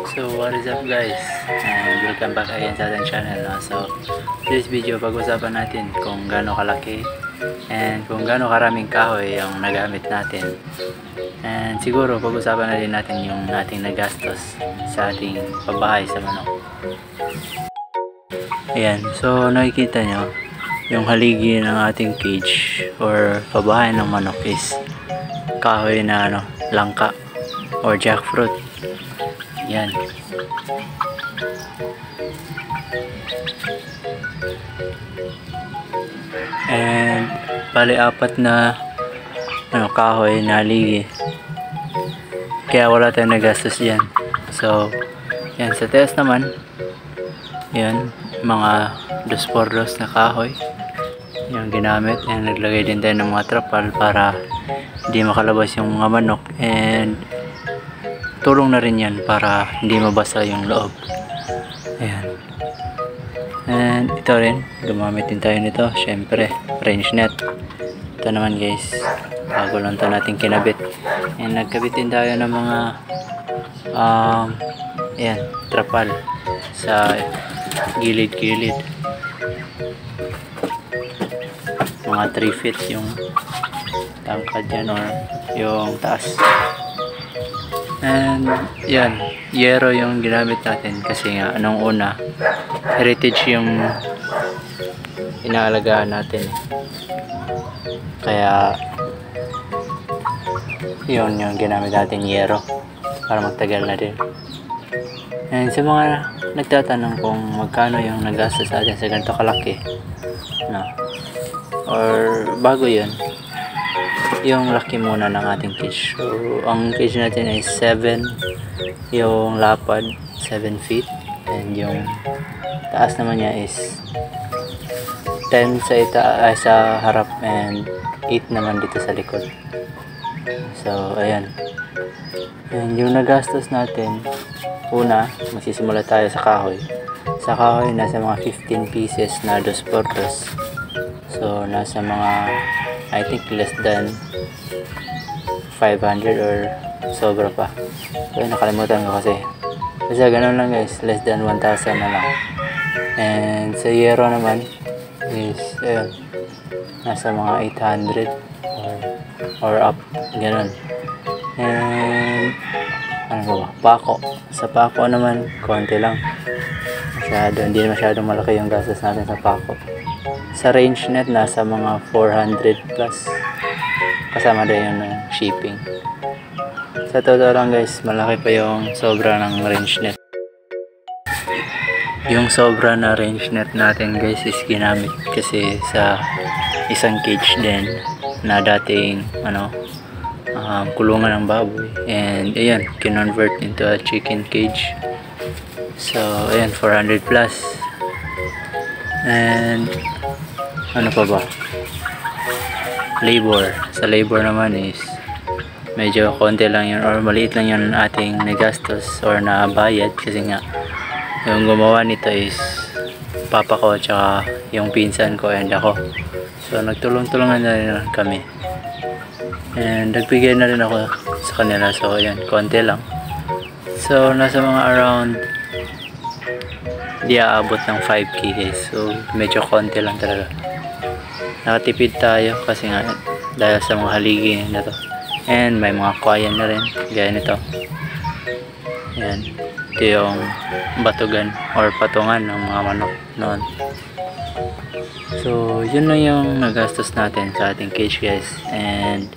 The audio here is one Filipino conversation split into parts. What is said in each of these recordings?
So what is up guys, and welcome back again sa ating channel, no? So this video pag-usapan natin kung gaano kalaki and kung gaano karaming kahoy yung nagamit natin, and siguro pag-usapan na din natin yung ating nagastos sa ating pabahay sa manok. Ayan, so nakikita nyo yung haligi ng ating cage or pabahay ng manok is kahoy na langka or jackfruit. Yan. And bali apat na kahoy na haligi. Kaya wala tayong nagastos yan. So yan, sa test naman, yan, mga 2x2 na kahoy yung ginamit, and naglagay din tayo ng mga trapal para hindi makalabas yung mga manok, and tulong na rin yan para hindi mabasa yung loob. Ayan. And ito rin, gumamit din tayo nito, syempre range net. Ito naman guys, bago lang ito natin kinabit, and nagkabit din tayo ng mga ayan, trapal sa gilid-gilid. Mga 3 feet yung tangkad yan or yung taas. And yan, yero yung ginamit natin kasi nga anong una, heritage yung inaalagaan natin, kaya yun yung ginamit natin, yero, para magtagal na din. And sa mga nagtatanong kung magkano yung nagastos natin sa ganito kalaki, no, or bago yun, yung laki muna ng ating cage. So ang cage natin ay 7, yung lapad 7 feet, and yung taas naman niya is 10 sa harap and 8 naman dito sa likod. So ayan, and yung nagastos natin, una, magsisimula tayo sa kahoy. Sa kahoy, nasa mga 15 pieces na 2x2. So nasa mga, I think less than 500 or sobra pa. So nakalimutan ko kasi. Basta ganun lang guys, less than 1,000 na lang. And sa yero naman is ayun, nasa mga 800 or up, ganun. And ano ba? Pako. Sa pako naman, konti lang. Hindi masyadong malaki yung gastos natin sa pako. Sa range net, nasa mga 400 plus. Kasama din yung shipping. Sa totoo lang guys, malaki pa yung sobra ng range net. Yung sobra na range net natin guys is ginamit kasi sa isang cage din na dating kulungan ng baboy, and ayan, kinonvert into a chicken cage. So ayan, 400 plus. And ano pa ba, labor. Sa labor naman is medyo konti lang yun or maliit lang yun ating nagastos or nabayad kasi nga yung gumawa nito is papa ko tsaka yung pinsan ko and ako. So nagtulong-tulungan na rin kami, and nagbigay na rin ako sa kanila. So ayan, konti lang. So nasa mga around, di aabot ng 5k guys. So medyo konti lang talaga. Nakatipid tayo kasi nga dahil sa mga haligi na to, and may mga kwayan na rin gaya nito. Yan, ito yung batugan or patungan ng mga manok noon. So yun lang yung nagastos natin sa ating cage guys, and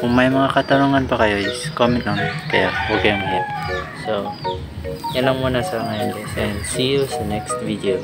kung may mga katanungan pa kayo is comment lang, kaya huwag kayong mahiya. So yan lang muna sa ngayon guys, and see you sa next video.